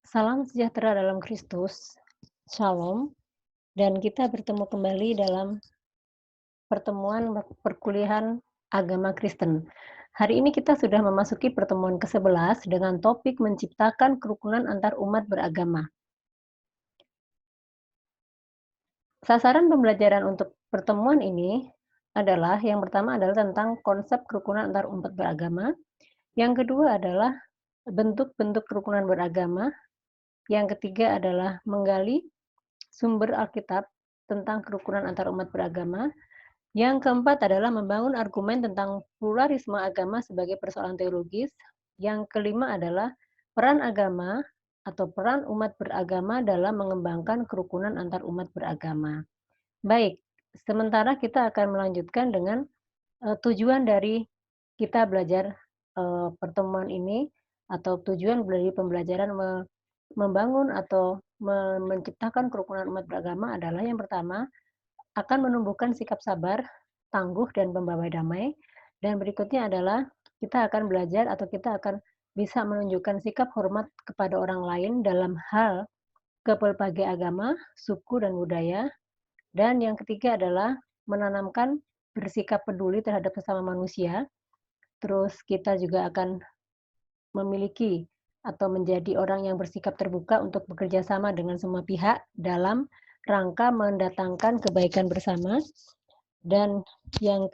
Salam sejahtera dalam Kristus, Shalom, dan kita bertemu kembali dalam pertemuan perkuliahan agama Kristen. Hari ini kita sudah memasuki pertemuan ke-11 dengan topik menciptakan kerukunan antar umat beragama. Sasaran pembelajaran untuk pertemuan ini adalah yang pertama adalah tentang konsep kerukunan antar umat beragama, yang kedua adalah bentuk-bentuk kerukunan beragama, yang ketiga adalah menggali sumber Alkitab tentang kerukunan antar umat beragama. Yang keempat adalah membangun argumen tentang pluralisme agama sebagai persoalan teologis. Yang kelima adalah peran agama atau peran umat beragama dalam mengembangkan kerukunan antar umat beragama. Baik, sementara kita akan melanjutkan dengan tujuan dari kita belajar pertemuan ini atau tujuan dari pembelajaran membangun atau menciptakan kerukunan umat beragama adalah yang pertama, akan menumbuhkan sikap sabar, tangguh, dan pembawa damai. Dan berikutnya adalah kita akan belajar atau kita akan bisa menunjukkan sikap hormat kepada orang lain dalam hal ke berbagai agama, suku, dan budaya. Dan yang ketiga adalah menanamkan bersikap peduli terhadap sesama manusia. Terus kita juga akan memiliki atau menjadi orang yang bersikap terbuka untuk bekerja sama dengan semua pihak dalam rangka mendatangkan kebaikan bersama. Dan yang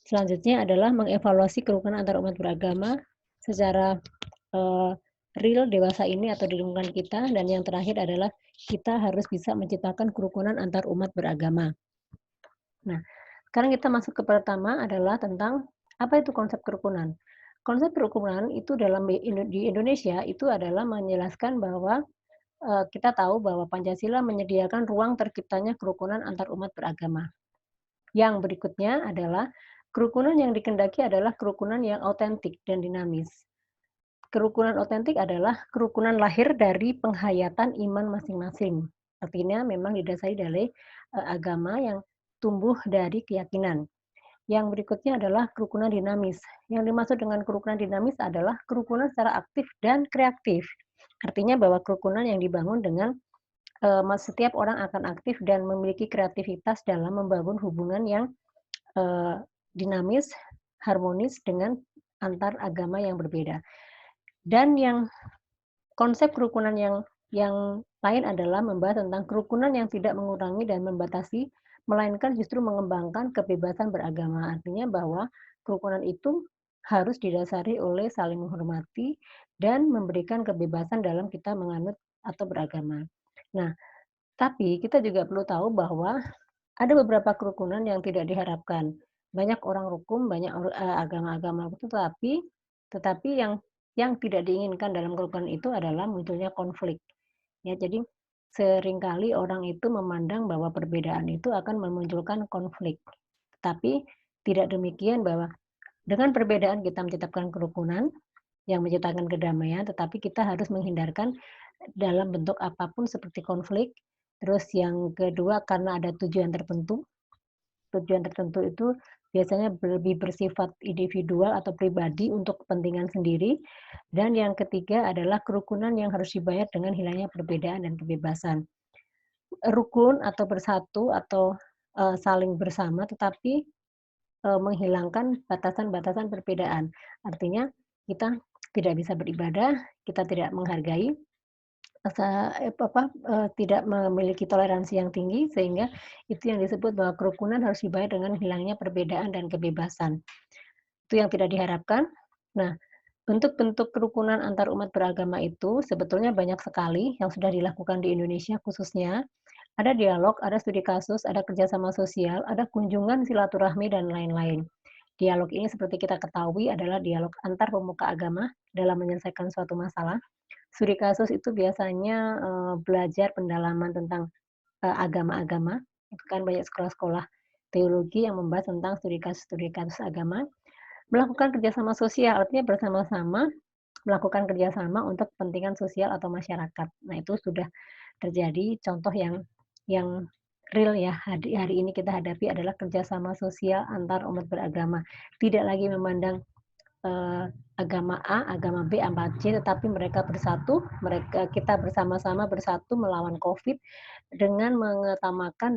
selanjutnya adalah mengevaluasi kerukunan antar umat beragama secara real dewasa ini atau di lingkungan kita. Dan yang terakhir adalah kita harus bisa menciptakan kerukunan antar umat beragama. Nah, sekarang kita masuk ke pertama adalah tentang apa itu konsep kerukunan. Konsep kerukunan itu di Indonesia itu adalah menjelaskan bahwa kita tahu bahwa Pancasila menyediakan ruang terciptanya kerukunan antar umat beragama. Yang berikutnya adalah kerukunan yang dikehendaki adalah kerukunan yang autentik dan dinamis. Kerukunan otentik adalah kerukunan lahir dari penghayatan iman masing-masing. Artinya memang didasari dari agama yang tumbuh dari keyakinan. Yang berikutnya adalah kerukunan dinamis. Yang dimaksud dengan kerukunan dinamis adalah kerukunan secara aktif dan kreatif. Artinya bahwa kerukunan yang dibangun dengan setiap orang akan aktif dan memiliki kreativitas dalam membangun hubungan yang dinamis, harmonis dengan antar agama yang berbeda. Dan yang konsep kerukunan yang lain adalah membahas tentang kerukunan yang tidak mengurangi dan membatasi, melainkan justru mengembangkan kebebasan beragama. Artinya bahwa kerukunan itu harus didasari oleh saling menghormati dan memberikan kebebasan dalam kita menganut atau beragama. Nah, tapi kita juga perlu tahu bahwa ada beberapa kerukunan yang tidak diharapkan. Banyak orang rukun, banyak agama-agama, tetapi yang tidak diinginkan dalam kerukunan itu adalah munculnya konflik. Ya, jadi seringkali orang itu memandang bahwa perbedaan itu akan memunculkan konflik. Tapi tidak demikian bahwa dengan perbedaan kita menciptakan kerukunan yang menciptakan kedamaian, tetapi kita harus menghindarkan dalam bentuk apapun seperti konflik. Terus yang kedua karena ada tujuan tertentu. Tujuan tertentu itu biasanya lebih bersifat individual atau pribadi untuk kepentingan sendiri. Dan yang ketiga adalah kerukunan yang harus dibayar dengan hilangnya perbedaan dan kebebasan. Rukun atau bersatu atau saling bersama tetapi menghilangkan batasan-batasan perbedaan. Artinya kita tidak bisa beribadah, kita tidak menghargai, tidak memiliki toleransi yang tinggi, sehingga itu yang disebut bahwa kerukunan harus dibayar dengan hilangnya perbedaan dan kebebasan. Itu yang tidak diharapkan. Nah, bentuk-bentuk kerukunan antar umat beragama itu sebetulnya banyak sekali yang sudah dilakukan di Indonesia khususnya. Ada dialog, ada studi kasus, ada kerjasama sosial, ada kunjungan silaturahmi, dan lain-lain. Dialog ini seperti kita ketahui adalah dialog antar pemuka agama dalam menyelesaikan suatu masalah. Studi kasus itu biasanya belajar pendalaman tentang agama-agama. Itu kan banyak sekolah-sekolah teologi yang membahas tentang studi kasus agama. Melakukan kerjasama sosial, artinya bersama-sama melakukan kerjasama untuk kepentingan sosial atau masyarakat. Nah, itu sudah terjadi contoh yang real ya hari ini kita hadapi adalah kerjasama sosial antar umat beragama. Tidak lagi memandang eee, agama A, agama B, agama C, tetapi mereka bersatu, kita bersama-sama bersatu melawan Covid dengan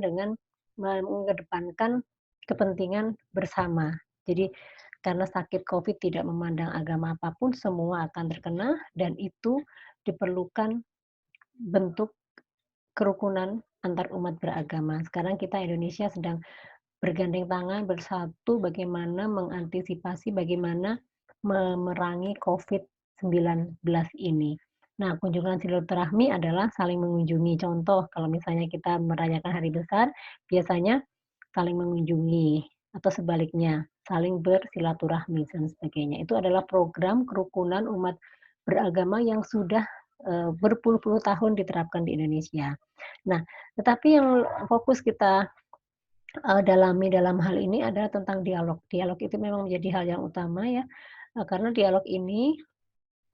dengan mengedepankan kepentingan bersama. Jadi karena sakit Covid tidak memandang agama apapun, semua akan terkena dan itu diperlukan bentuk kerukunan antar umat beragama. Sekarang kita Indonesia sedang bergandeng tangan, bersatu bagaimana mengantisipasi, bagaimana memerangi Covid-19 ini. Nah, kunjungan silaturahmi adalah saling mengunjungi. Contoh, kalau misalnya kita merayakan hari besar, biasanya saling mengunjungi atau sebaliknya, saling bersilaturahmi dan sebagainya. Itu adalah program kerukunan umat beragama yang sudah, berpuluh-puluh tahun diterapkan di Indonesia. Nah, tetapi yang fokus kita dalami dalam hal ini adalah tentang dialog. Dialog itu memang menjadi hal yang utama ya, karena dialog ini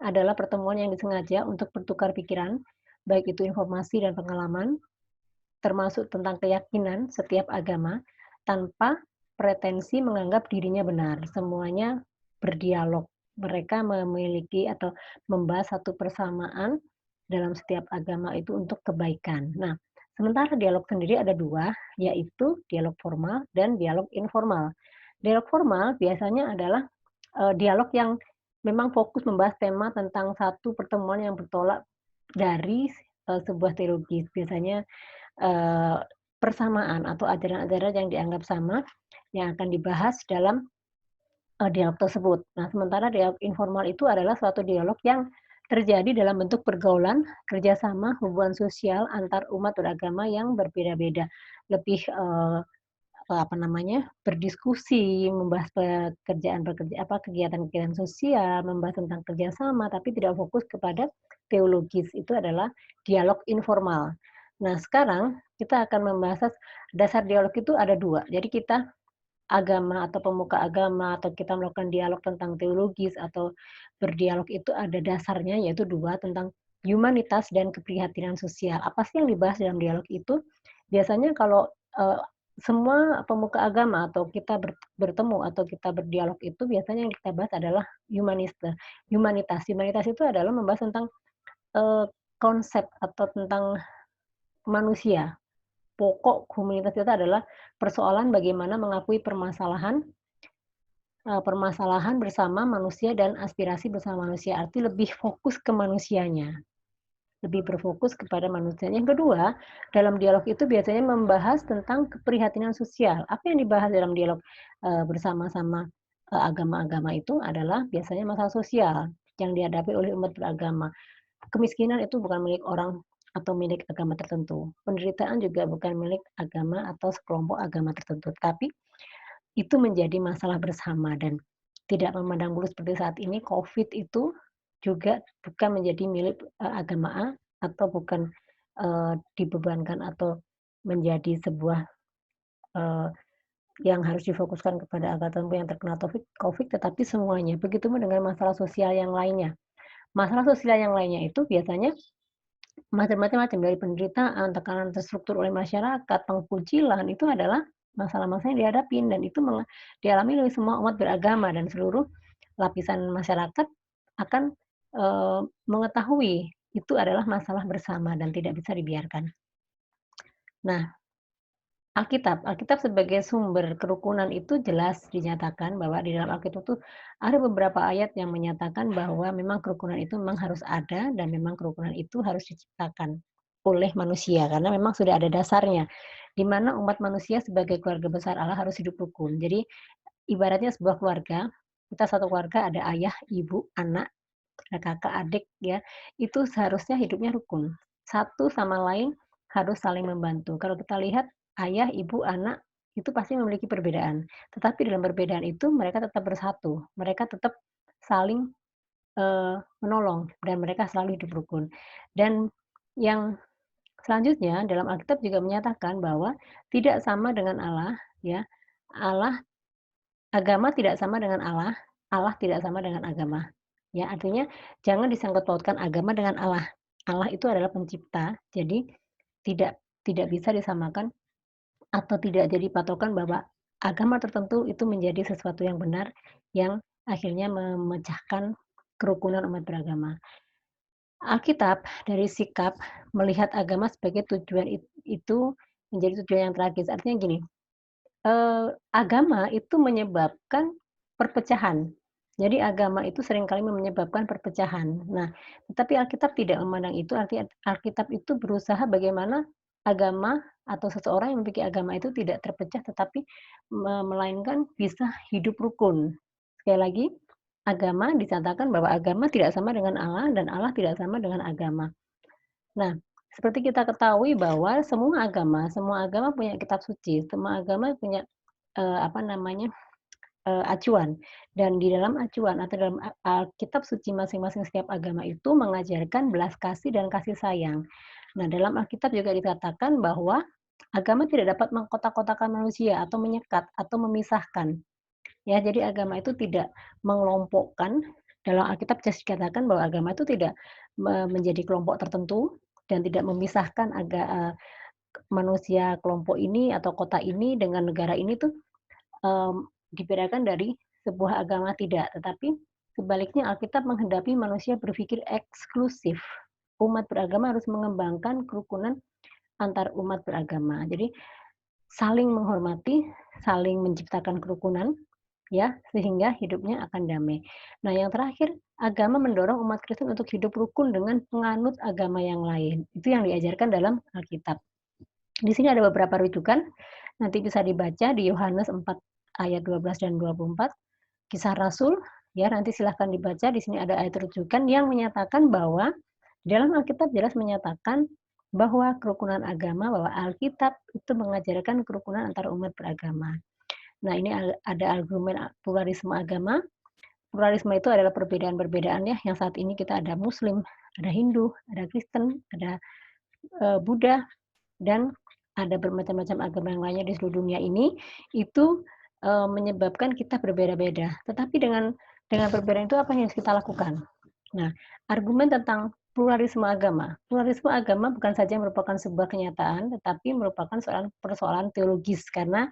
adalah pertemuan yang disengaja untuk bertukar pikiran, baik itu informasi dan pengalaman, termasuk tentang keyakinan setiap agama, tanpa pretensi menganggap dirinya benar. Semuanya berdialog. Mereka memiliki atau membahas satu persamaan dalam setiap agama itu untuk kebaikan. Nah, sementara dialog sendiri ada 2, yaitu dialog formal dan dialog informal. Dialog formal biasanya adalah, dialog yang memang fokus membahas tema tentang satu pertemuan yang bertolak dari, sebuah teologi. Biasanya eee, persamaan atau ajaran-ajaran yang dianggap sama, yang akan dibahas dalam, dialog tersebut. Nah, sementara dialog informal itu adalah suatu dialog yang terjadi dalam bentuk pergaulan, kerjasama, hubungan sosial antar umat beragama yang berbeda-beda. Lebih, apa namanya, berdiskusi, membahas kegiatan-kegiatan sosial, membahas tentang kerjasama, tapi tidak fokus kepada teologis, itu adalah dialog informal. Nah, sekarang kita akan membahas dasar dialog itu ada 2. Jadi kita agama atau pemuka agama atau kita melakukan dialog tentang teologis atau berdialog itu ada dasarnya yaitu 2 tentang humanitas dan keprihatinan sosial. Apa sih yang dibahas dalam dialog itu? Biasanya kalau, eee, semua pemuka agama atau kita bertemu atau kita berdialog itu biasanya yang kita bahas adalah humanitas. Humanitas itu adalah membahas tentang, eee, konsep atau tentang manusia. Pokok humanitas itu adalah persoalan bagaimana mengakui permasalahan bersama manusia dan aspirasi bersama manusia, arti lebih fokus ke manusianya, lebih berfokus kepada manusia. Yang kedua, dalam dialog itu biasanya membahas tentang keprihatinan sosial. Apa yang dibahas dalam dialog, bersama-sama, agama-agama itu adalah biasanya masalah sosial yang dihadapi oleh umat beragama. Kemiskinan itu bukan milik orang atau milik agama tertentu. Penderitaan juga bukan milik agama atau sekelompok agama tertentu, tapi itu menjadi masalah bersama dan tidak memandang bulu seperti saat ini Covid itu juga bukan menjadi milik, agama A atau bukan, dibebankan atau menjadi sebuah, eee, yang harus difokuskan kepada agama tertentu yang terkena Covid, tetapi semuanya. Begitupun dengan masalah sosial yang lainnya. Masalah sosial yang lainnya itu biasanya macam-macam, dari penderitaan, tekanan terstruktur oleh masyarakat, pengkucilan, itu adalah masalah-masalah yang dihadapin dan itu dialami oleh semua umat beragama dan seluruh lapisan masyarakat akan, mengetahui itu adalah masalah bersama dan tidak bisa dibiarkan. Nah, Alkitab sebagai sumber kerukunan itu jelas dinyatakan bahwa di dalam Alkitab itu ada beberapa ayat yang menyatakan bahwa memang kerukunan itu memang harus ada dan memang kerukunan itu harus diciptakan oleh manusia karena memang sudah ada dasarnya, di mana umat manusia sebagai keluarga besar Allah harus hidup rukun. Jadi ibaratnya sebuah keluarga, kita satu keluarga ada ayah, ibu, anak, ada kakak, adik ya, itu seharusnya hidupnya rukun. Satu sama lain harus saling membantu. Kalau kita lihat ayah, ibu, anak itu pasti memiliki perbedaan, tetapi dalam perbedaan itu mereka tetap bersatu, mereka tetap saling, menolong dan mereka selalu hidup rukun. Dan yang selanjutnya dalam Alkitab juga menyatakan bahwa tidak sama dengan Allah ya, Allah agama tidak sama dengan Allah, Allah tidak sama dengan agama. Ya, artinya jangan disangkut pautkan agama dengan Allah. Allah itu adalah pencipta, jadi tidak bisa disamakan atau tidak jadi patokan bahwa agama tertentu itu menjadi sesuatu yang benar, yang akhirnya memecahkan kerukunan umat beragama. Alkitab dari sikap melihat agama sebagai tujuan itu menjadi tujuan yang tragis. Artinya gini, agama itu menyebabkan perpecahan. Jadi agama itu seringkali menyebabkan perpecahan. Nah, tetapi Alkitab tidak memandang itu, artinya Alkitab itu berusaha bagaimana agama atau seseorang yang memiliki agama itu tidak terpecah, tetapi melainkan bisa hidup rukun. Sekali lagi, agama dicatatkan bahwa agama tidak sama dengan Allah dan Allah tidak sama dengan agama. Nah, seperti kita ketahui bahwa semua agama punya kitab suci, semua agama punya, apa namanya, acuan. Dan di dalam acuan atau dalam kitab suci masing-masing setiap agama itu mengajarkan belas kasih dan kasih sayang. Nah, dalam Alkitab juga dikatakan bahwa agama tidak dapat mengkotak-kotakan manusia atau menyekat atau memisahkan. Ya, jadi agama itu tidak mengelompokkan, dalam Alkitab jelas dikatakan bahwa agama itu tidak menjadi kelompok tertentu dan tidak memisahkan manusia kelompok ini atau kota ini dengan negara ini tuh, dibedakan dari sebuah agama, tidak. Tetapi sebaliknya Alkitab menghendapi manusia berpikir eksklusif. Umat beragama harus mengembangkan kerukunan antar umat beragama. Jadi saling menghormati, saling menciptakan kerukunan, ya, sehingga hidupnya akan damai. Nah, yang terakhir, agama mendorong umat Kristen untuk hidup rukun dengan penganut agama yang lain. Itu yang diajarkan dalam Alkitab. Di sini ada beberapa rujukan, nanti bisa dibaca di Yohanes 4 ayat 12 dan 24, Kisah Rasul, ya, nanti silahkan dibaca. Di sini ada ayat rujukan yang menyatakan bahwa dalam Alkitab jelas menyatakan bahwa kerukunan agama, bahwa Alkitab itu mengajarkan kerukunan antar umat beragama. Nah, ini ada argumen pluralisme agama. Pluralisme itu adalah perbedaan-perbedaan ya, yang saat ini kita ada Muslim, ada Hindu, ada Kristen, ada Buddha, dan ada bermacam-macam agama yang lainnya di seluruh dunia ini, itu menyebabkan kita berbeda-beda. Tetapi dengan perbedaan itu apa yang harus kita lakukan? Nah, argumen tentang pluralisme agama bukan saja merupakan sebuah kenyataan, tetapi merupakan persoalan teologis karena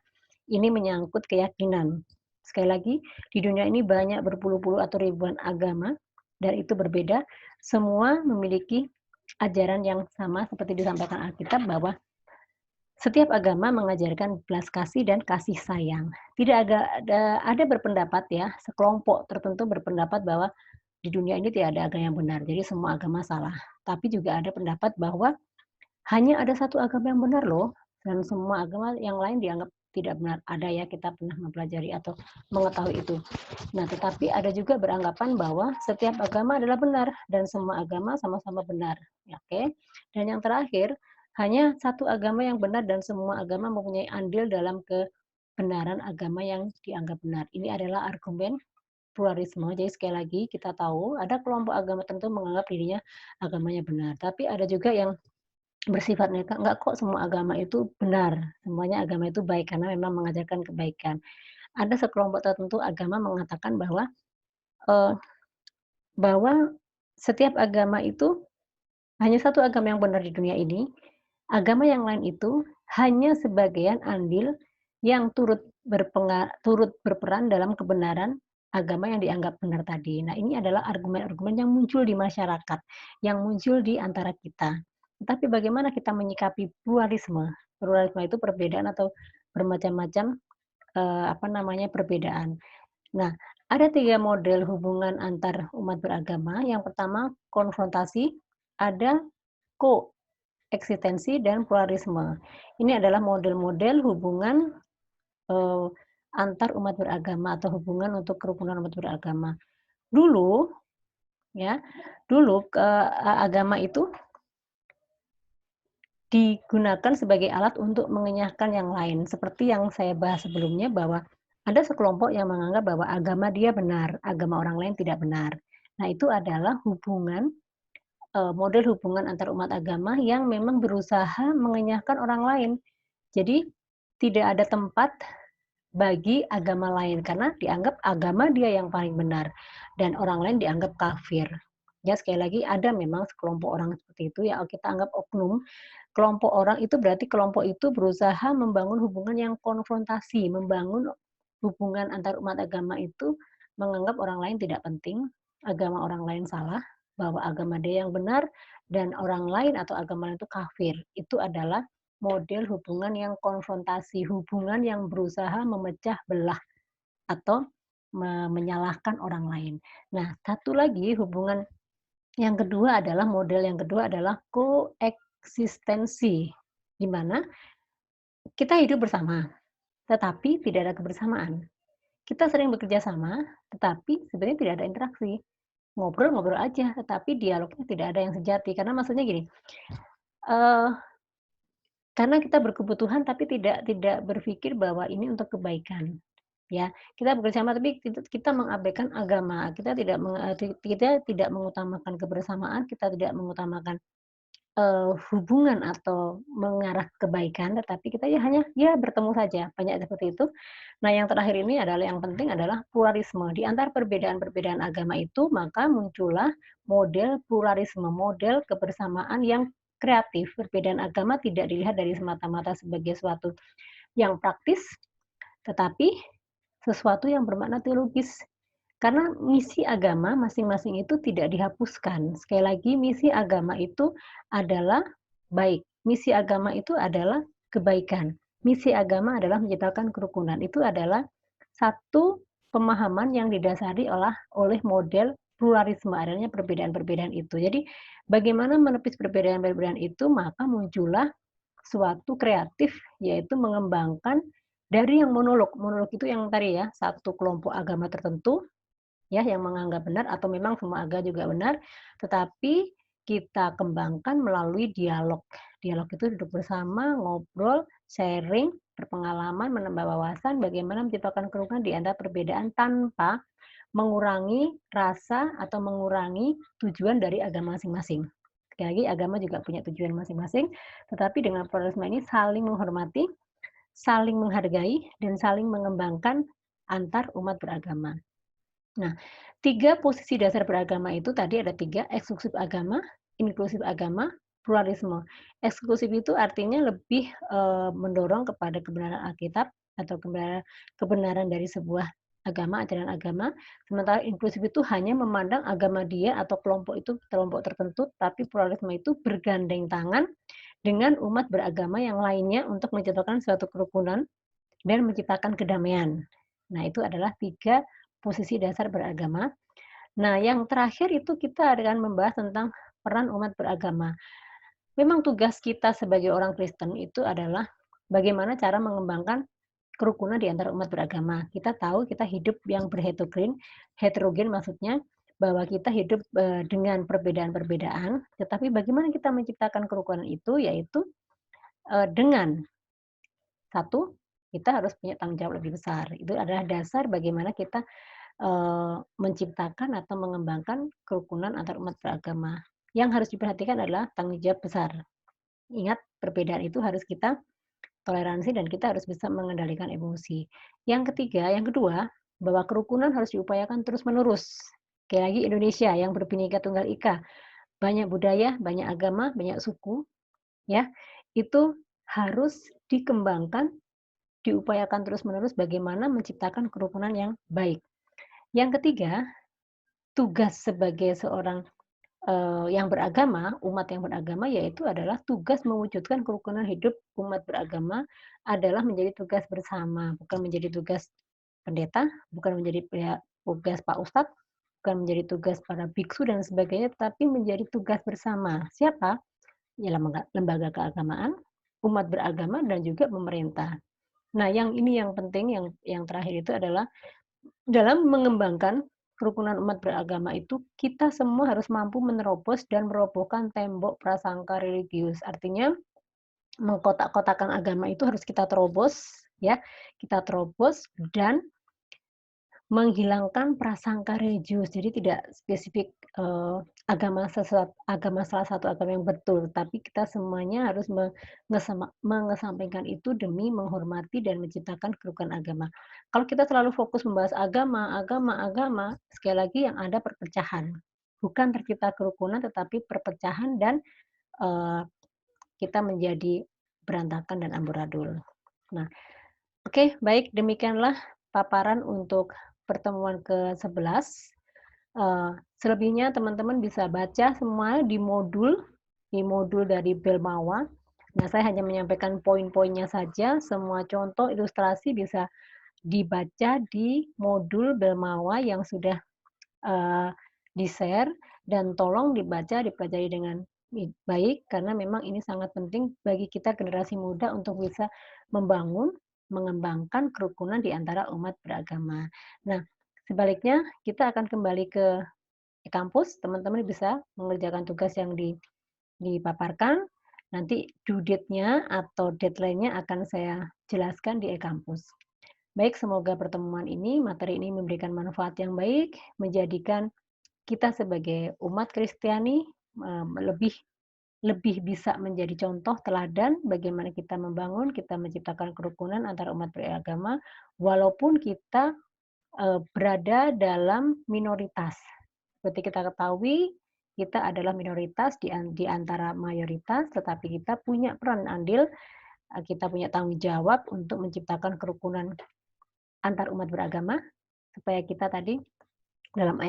ini menyangkut keyakinan. Sekali lagi, di dunia ini banyak berpuluh-puluh atau ribuan agama, dan itu berbeda. Semua memiliki ajaran yang sama seperti disampaikan Alkitab bahwa setiap agama mengajarkan belas kasih dan kasih sayang. Tidak ada berpendapat ya, sekelompok tertentu berpendapat bahwa di dunia ini tidak ada agama yang benar, jadi semua agama salah. Tapi juga ada pendapat bahwa hanya ada satu agama yang benar loh, dan semua agama yang lain dianggap tidak benar. Ada ya, kita pernah mempelajari atau mengetahui itu. Nah, tetapi ada juga beranggapan bahwa setiap agama adalah benar dan semua agama sama-sama benar. Ya, oke. Dan yang terakhir, hanya satu agama yang benar dan semua agama mempunyai andil dalam kebenaran agama yang dianggap benar. Ini adalah argumen pluralisme. Jadi sekali lagi kita tahu ada kelompok agama tertentu menganggap dirinya agamanya benar, tapi ada juga yang bersifat netral, enggak kok semua agama itu benar, semuanya agama itu baik karena memang mengajarkan kebaikan. Ada sekelompok tertentu agama mengatakan eee, bahwa setiap agama itu hanya satu agama yang benar di dunia ini, agama yang lain itu hanya sebagian andil yang turut berperan dalam kebenaran agama yang dianggap benar tadi. Nah, ini adalah argumen-argumen yang muncul di masyarakat, yang muncul di antara kita. Tetapi bagaimana kita menyikapi pluralisme? Pluralisme itu perbedaan atau bermacam-macam, perbedaan. Nah, ada 3 model hubungan antar umat beragama. Yang pertama konfrontasi, ada koeksistensi, dan pluralisme. Ini adalah model-model hubungan, eee, antar umat beragama atau hubungan untuk kerukunan umat beragama. Dulu ya, agama itu digunakan sebagai alat untuk mengenyahkan yang lain. Seperti yang saya bahas sebelumnya bahwa ada sekelompok yang menganggap bahwa agama dia benar, agama orang lain tidak benar. Nah, itu adalah model hubungan antar umat agama yang memang berusaha mengenyahkan orang lain. Jadi, tidak ada tempat bagi agama lain karena dianggap agama dia yang paling benar dan orang lain dianggap kafir. Ya, sekali lagi ada memang sekelompok orang seperti itu ya, kita anggap oknum. Kelompok orang itu berarti kelompok itu berusaha membangun hubungan yang konfrontasi, membangun hubungan antar umat agama itu menganggap orang lain tidak penting, agama orang lain salah, bahwa agama dia yang benar, dan orang lain atau agama lain itu kafir. Itu adalah model hubungan yang konfrontasi, hubungan yang berusaha memecah belah atau menyalahkan orang lain. Nah, satu lagi hubungan yang kedua adalah model yang kedua adalah koeksistensi, di mana kita hidup bersama, tetapi tidak ada kebersamaan. Kita sering bekerja sama, tetapi sebenarnya tidak ada interaksi. Ngobrol-ngobrol aja, tetapi dialognya tidak ada yang sejati. Karena maksudnya gini, eee, karena kita berkebutuhan tapi tidak berpikir bahwa ini untuk kebaikan, ya. Kita bekerja sama tapi kita mengabaikan agama, kita tidak mengutamakan kebersamaan, kita tidak mengutamakan hubungan atau mengarah kebaikan, tetapi kita ya hanya ya bertemu saja, banyak seperti itu. Nah, yang terakhir ini adalah yang penting adalah pluralisme. Di antara perbedaan-perbedaan agama itu, maka muncullah model pluralisme, model kebersamaan yang kreatif. Perbedaan agama tidak dilihat dari semata-mata sebagai suatu yang praktis, tetapi sesuatu yang bermakna teologis. Karena misi agama masing-masing itu tidak dihapuskan. Sekali lagi misi agama itu adalah baik, misi agama itu adalah kebaikan, misi agama adalah menciptakan kerukunan. Itu adalah satu pemahaman yang didasari oleh model pluralisme, adanya perbedaan-perbedaan itu. Jadi bagaimana menepis perbedaan-perbedaan itu, maka muncullah suatu kreatif, yaitu mengembangkan dari yang monolog. Monolog itu yang tadi ya, satu kelompok agama tertentu ya, yang menganggap benar atau memang semua agama juga benar, tetapi kita kembangkan melalui dialog. Dialog itu duduk bersama, ngobrol, sharing, berpengalaman, menambah wawasan, bagaimana menciptakan kerukunan di antara perbedaan tanpa mengurangi rasa atau mengurangi tujuan dari agama masing-masing. Sekali lagi agama juga punya tujuan masing-masing, tetapi dengan pluralisme ini saling menghormati, saling menghargai, dan saling mengembangkan antar umat beragama. Nah, 3 posisi dasar beragama itu tadi ada 3, eksklusif agama, inklusif agama, pluralisme. Eksklusif itu artinya lebih, mendorong kepada kebenaran Alkitab atau kebenaran dari sebuah agama, ajaran agama, sementara inklusif itu hanya memandang agama dia atau kelompok itu kelompok tertentu, tapi pluralisme itu bergandeng tangan dengan umat beragama yang lainnya untuk menciptakan suatu kerukunan dan menciptakan kedamaian. Nah, itu adalah 3 posisi dasar beragama. Nah, yang terakhir itu kita akan membahas tentang peran umat beragama. Memang tugas kita sebagai orang Kristen itu adalah bagaimana cara mengembangkan kerukunan di antara umat beragama. Kita tahu kita hidup yang heterogen maksudnya bahwa kita hidup, dengan perbedaan-perbedaan, tetapi bagaimana kita menciptakan kerukunan itu, yaitu, dengan satu, kita harus punya tanggung jawab lebih besar. Itu adalah dasar bagaimana kita menciptakan atau mengembangkan kerukunan antar umat beragama. Yang harus diperhatikan adalah tanggung jawab besar. Ingat, perbedaan itu harus kita toleransi dan kita harus bisa mengendalikan emosi. Yang kedua, bahwa kerukunan harus diupayakan terus-menerus. Kayak lagi Indonesia yang berbhinneka tunggal ika, banyak budaya, banyak agama, banyak suku, ya, itu harus dikembangkan, diupayakan terus-menerus bagaimana menciptakan kerukunan yang baik. Yang ketiga, tugas sebagai seorang, yang beragama, umat yang beragama, yaitu adalah tugas mewujudkan kerukunan hidup umat beragama adalah menjadi tugas bersama, bukan menjadi tugas pendeta, bukan menjadi tugas Pak Ustadz, bukan menjadi tugas para biksu dan sebagainya, tapi menjadi tugas bersama. Siapa? Ya lembaga lembaga keagamaan, umat beragama, dan juga pemerintah. Nah, yang penting, yang terakhir itu adalah dalam mengembangkan kerukunan umat beragama itu, kita semua harus mampu menerobos dan merobohkan tembok prasangka religius. Artinya, mengkotak-kotakan agama itu harus kita terobos, ya, kita terobos dan menghilangkan prasangka religius. Jadi tidak spesifik, agama salah satu agama yang betul, tapi kita semuanya harus mengesampingkan itu demi menghormati dan menciptakan kerukunan agama. Kalau kita terlalu fokus membahas agama agama agama, sekali lagi yang ada perpecahan. Bukan tercipta kerukunan, tetapi perpecahan dan, eee, kita menjadi berantakan dan amburadul. Nah, oke, baik, demikianlah paparan untuk pertemuan ke-11. Selebihnya teman-teman bisa baca semua di modul dari Belmawa. Nah, saya hanya menyampaikan poin-poinnya saja, semua contoh ilustrasi bisa dibaca di modul Belmawa yang sudah di-share, dan tolong dibaca, dipelajari dengan baik, karena memang ini sangat penting bagi kita generasi muda untuk bisa membangun, mengembangkan kerukunan di antara umat beragama. Nah, sebaliknya kita akan kembali ke kampus, teman-teman bisa mengerjakan tugas yang dipaparkan, nanti due date-nya atau deadline-nya akan saya jelaskan di e-kampus. Baik, semoga pertemuan ini, materi ini memberikan manfaat yang baik, menjadikan kita sebagai umat Kristiani lebih bisa menjadi contoh teladan bagaimana kita membangun, kita menciptakan kerukunan antara umat beragama, walaupun kita berada dalam minoritas. Seperti kita ketahui, kita adalah minoritas di antara mayoritas, tetapi kita punya peran andil, kita punya tanggung jawab untuk menciptakan kerukunan antar umat beragama, supaya kita tadi dalam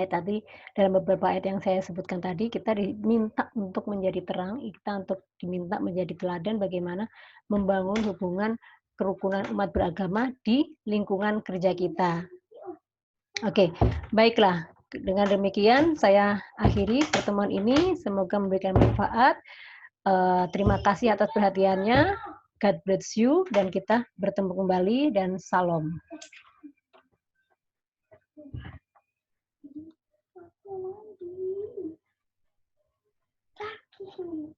beberapa ayat yang saya sebutkan tadi, kita diminta untuk menjadi terang, kita diminta menjadi teladan bagaimana membangun hubungan kerukunan umat beragama di lingkungan kerja kita. Oke, baiklah. Dengan demikian saya akhiri pertemuan ini. Semoga memberikan manfaat. Terima kasih atas perhatiannya. God bless you, dan kita bertemu kembali, dan salam. Thank you.